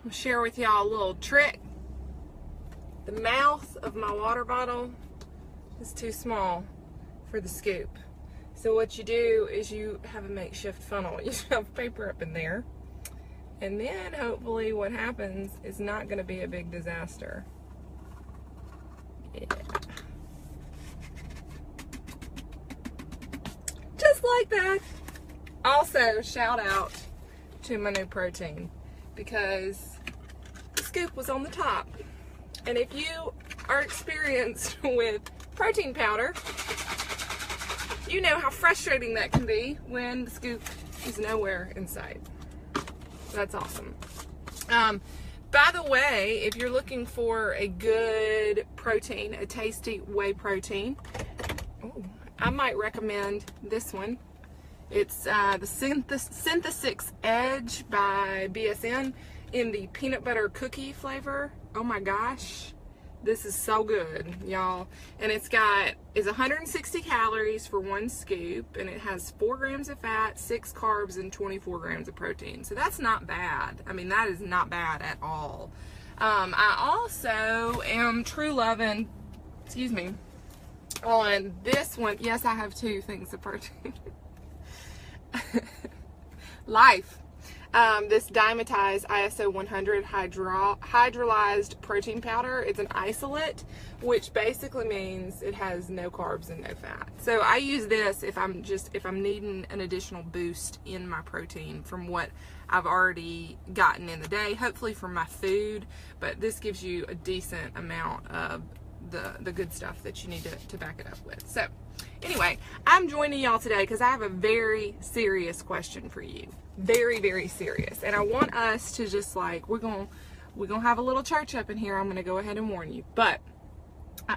I'm gonna share with y'all a little trick. The mouth of my water bottle is too small for the scoop. So what you do is you have a makeshift funnel. You shove paper up in there, and then hopefully what happens is not gonna be a big disaster. Yeah. Just like that. Also, shout out to my new protein, because the scoop was on the top. And if you are experienced with protein powder, you know how frustrating that can be when the scoop is nowhere in sight. That's awesome. By the way, if you're looking for a good protein, a tasty whey protein, I might recommend this one. It's the Synthesix Edge by BSN in the peanut butter cookie flavor. Oh my gosh, this is so good, y'all. And it's 160 calories for one scoop, and it has 4 grams of fat, 6 carbs, and 24 grams of protein. So that's not bad. I mean, that is not bad at all. I also am true loving, excuse me, on this one. Yes, I have 2 things of protein. Life. This Dymatize ISO 100 hydrolyzed protein powder. It's an isolate, which basically means it has no carbs and no fat. So I use this if I'm needing an additional boost in my protein from what I've already gotten in the day, hopefully from my food, but this gives you a decent amount of the good stuff that you need to back it up with. So anyway, I'm joining y'all today because I have a very serious question for you. Very, very serious. And I want us to just like, we're gonna have a little church up in here. I'm gonna go ahead and warn you. But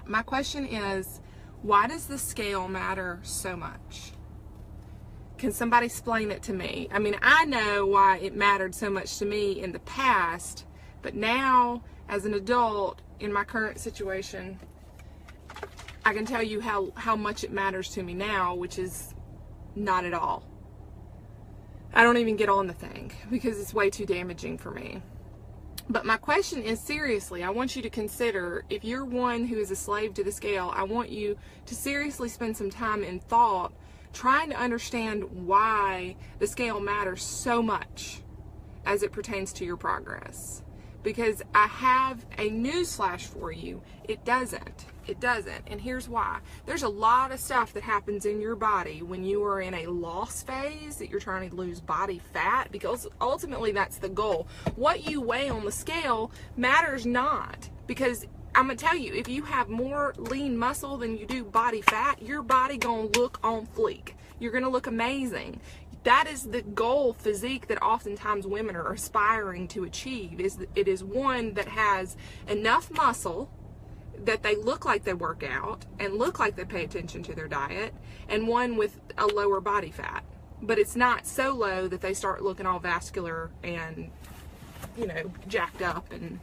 my question is, why does the scale matter so much? Can somebody explain it to me? I mean, I know why it mattered so much to me in the past, but now as an adult in my current situation, I can tell you how much it matters to me now, which is not at all. I don't even get on the thing because it's way too damaging for me. But my question is, seriously, I want you to consider, if you're one who is a slave to the scale, I want you to seriously spend some time in thought trying to understand why the scale matters so much as it pertains to your progress. Because I have a newsflash for you, it doesn't. It doesn't. And here's why. There's a lot of stuff that happens in your body when you are in a loss phase, that you're trying to lose body fat, because ultimately that's the goal. What you weigh on the scale matters not, because I'm going to tell you, if you have more lean muscle than you do body fat, your body going to look on fleek. You're going to look amazing. That is the goal physique that oftentimes women are aspiring to achieve. It is one that has enough muscle that they look like they work out and look like they pay attention to their diet, and one with a lower body fat. But it's not so low that they start looking all vascular and, jacked up, and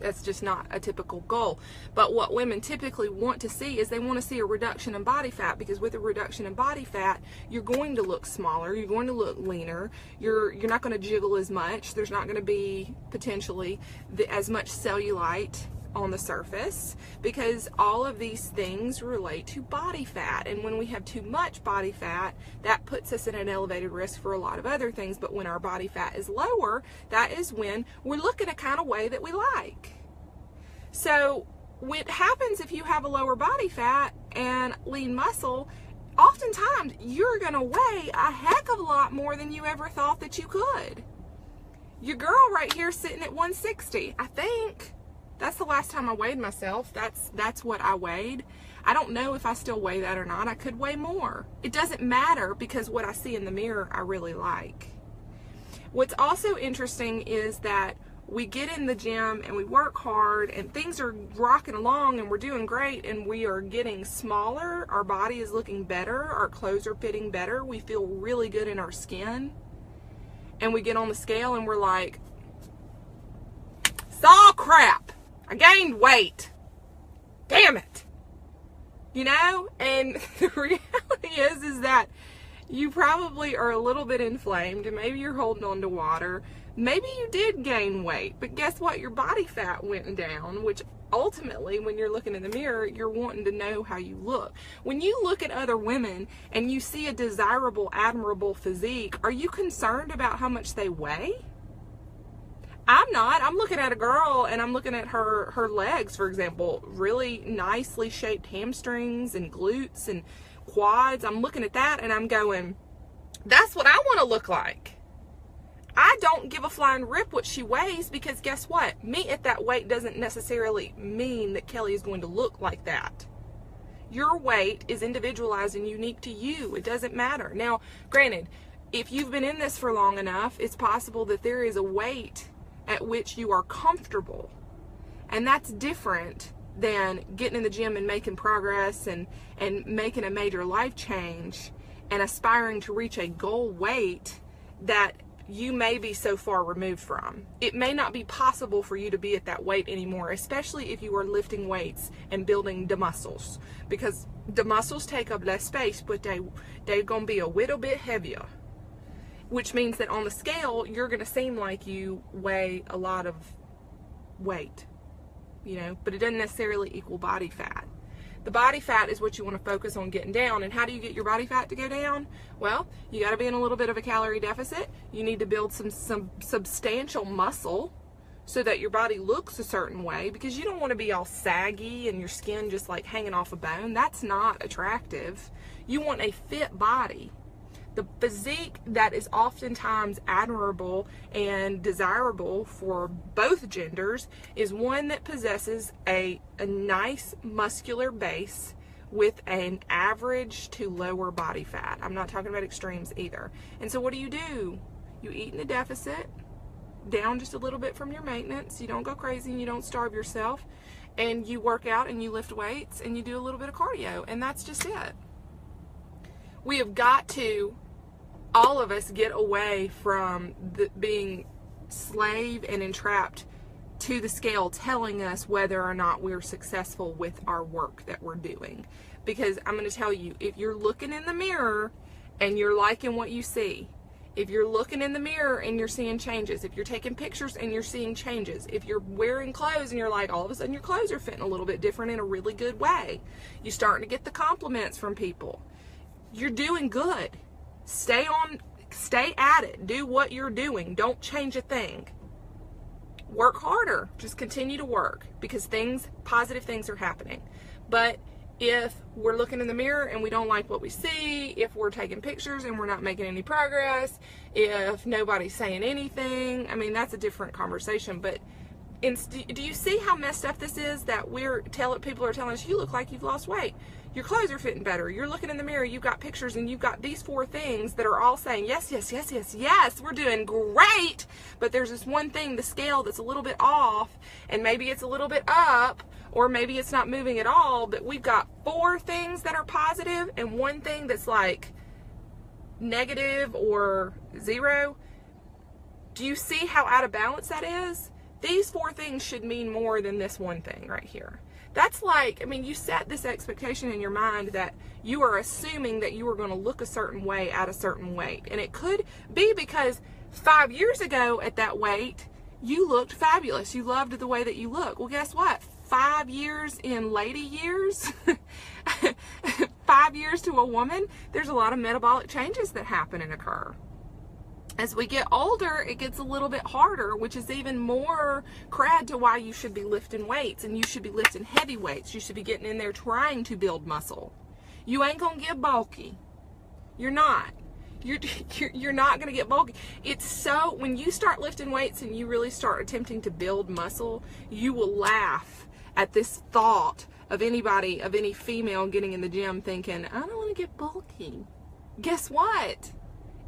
that's just not a typical goal. But what women typically want to see is they want to see a reduction in body fat, because with a reduction in body fat, you're going to look smaller, you're going to look leaner, you're not going to jiggle as much, there's not going to be potentially as much cellulite on the surface, because all of these things relate to body fat. And when we have too much body fat, that puts us at an elevated risk for a lot of other things. But when our body fat is lower, that is when we're looking a kind of way that we like. So what happens if you have a lower body fat and lean muscle? Oftentimes you're going to weigh a heck of a lot more than you ever thought that you could. Your girl right here sitting at 160, I think. That's the last time I weighed myself. That's what I weighed. I don't know if I still weigh that or not. I could weigh more. It doesn't matter, because what I see in the mirror I really like. What's also interesting is that we get in the gym and we work hard and things are rocking along and we're doing great and we are getting smaller. Our body is looking better. Our clothes are fitting better. We feel really good in our skin. And we get on the scale and we're like, it's all crap. I gained weight. Damn it. And the reality is that you probably are a little bit inflamed, and maybe you're holding on to water. Maybe you did gain weight, but guess what? Your body fat went down, which ultimately, when you're looking in the mirror, you're wanting to know how you look. When you look at other women and you see a desirable, admirable physique, are you concerned about how much they weigh? I'm not. I'm looking at a girl and I'm looking at her legs, for example, really nicely shaped hamstrings and glutes and quads. I'm looking at that and I'm going, that's what I want to look like. I don't give a flying rip what she weighs, because guess what? Me at that weight doesn't necessarily mean that Kelly is going to look like that. Your weight is individualized and unique to you. It doesn't matter. Now, granted, if you've been in this for long enough, it's possible that there is a weight at which you are comfortable. And that's different than getting in the gym and making progress and making a major life change and aspiring to reach a goal weight that you may be so far removed from. It may not be possible for you to be at that weight anymore, especially if you are lifting weights and building the muscles, because the muscles take up less space, but they're gonna be a little bit heavier, which means that on the scale, you're gonna seem like you weigh a lot of weight, you know, but it doesn't necessarily equal body fat. The body fat is what you want to focus on getting down. And how do you get your body fat to go down? Well, you got to be in a little bit of a calorie deficit. You need to build some substantial muscle so that your body looks a certain way, because you don't want to be all saggy and your skin just like hanging off a bone. That's not attractive. You want a fit body. The physique that is oftentimes admirable and desirable for both genders is one that possesses a nice muscular base with an average to lower body fat. I'm not talking about extremes either. And so what do? You eat in a deficit, down just a little bit from your maintenance. You don't go crazy and you don't starve yourself. And you work out and you lift weights and you do a little bit of cardio. And that's just it. We have got to, all of us, get away from being slave and entrapped to the scale telling us whether or not we're successful with our work that we're doing. Because I'm going to tell you, if you're looking in the mirror and you're liking what you see, if you're looking in the mirror and you're seeing changes, if you're taking pictures and you're seeing changes, if you're wearing clothes and you're like, all of a sudden your clothes are fitting a little bit different in a really good way, you're starting to get the compliments from people, you're doing good. Stay at it. Do what you're doing. Don't change a thing. Work harder. Just continue to work, because positive things are happening. But if we're looking in the mirror and we don't like what we see, if we're taking pictures and we're not making any progress, if nobody's saying anything, I mean, that's a different conversation. But do you see how messed up this is? That people are telling us, you look like you've lost weight. Your clothes are fitting better. You're looking in the mirror, you've got pictures, and you've got these 4 things that are all saying, yes, yes, yes, yes, yes, we're doing great. But there's this one thing, the scale, that's a little bit off, and maybe it's a little bit up, or maybe it's not moving at all, but we've got 4 things that are positive and 1 thing that's like negative or 0. Do you see how out of balance that is? These 4 things should mean more than this 1 thing right here. That's like, I mean, you set this expectation in your mind that you are assuming that you are going to look a certain way at a certain weight. And it could be because 5 years ago at that weight, you looked fabulous. You loved the way that you look. Well, guess what? 5 years in lady years, 5 years to a woman, there's a lot of metabolic changes that happen and occur. As we get older, it gets a little bit harder, which is even more crad to why you should be lifting weights, and you should be lifting heavy weights. You should be getting in there trying to build muscle. You ain't gonna get bulky. You're not. You're not gonna get bulky. It's so, when you start lifting weights and you really start attempting to build muscle, you will laugh at this thought of anybody, of any female getting in the gym thinking, I don't want to get bulky. Guess what?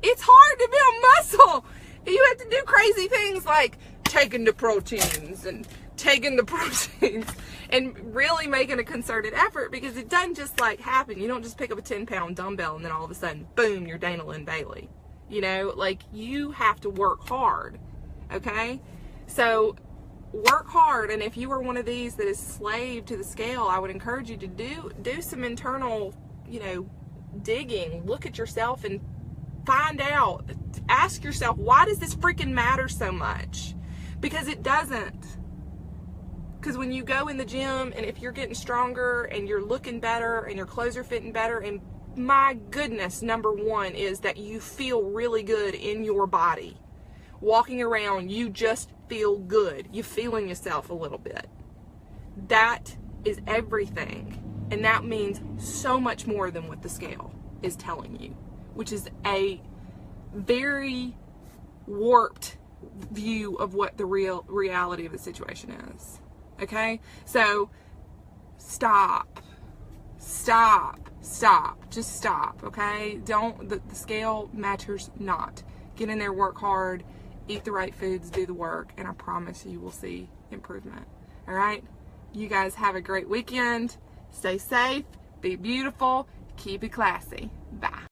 It's hard to build muscle. You have to do crazy things like taking the proteins and really making a concerted effort, because it doesn't just like happen. You don't just pick up a 10-pound dumbbell and then all of a sudden, boom, you're Dana Lynn Bailey. You know, like, you have to work hard, okay? So work hard, and if you are one of these that is slave to the scale, I would encourage you to do some internal, you know, digging. Look at yourself and find out. Ask yourself, why does this freaking matter so much? Because it doesn't. Because when you go in the gym, and if you're getting stronger and you're looking better and your clothes are fitting better, and my goodness, number one is that you feel really good in your body. Walking around, you just feel good. You're feeling yourself a little bit. That is everything. And that means so much more than what the scale is telling you, which is a very warped view of what the real reality of the situation is. Okay? So stop. Just stop, okay? The scale matters not. Get in there, work hard, eat the right foods, do the work, and I promise you will see improvement. All right? You guys have a great weekend. Stay safe, be beautiful, keep it classy. Bye.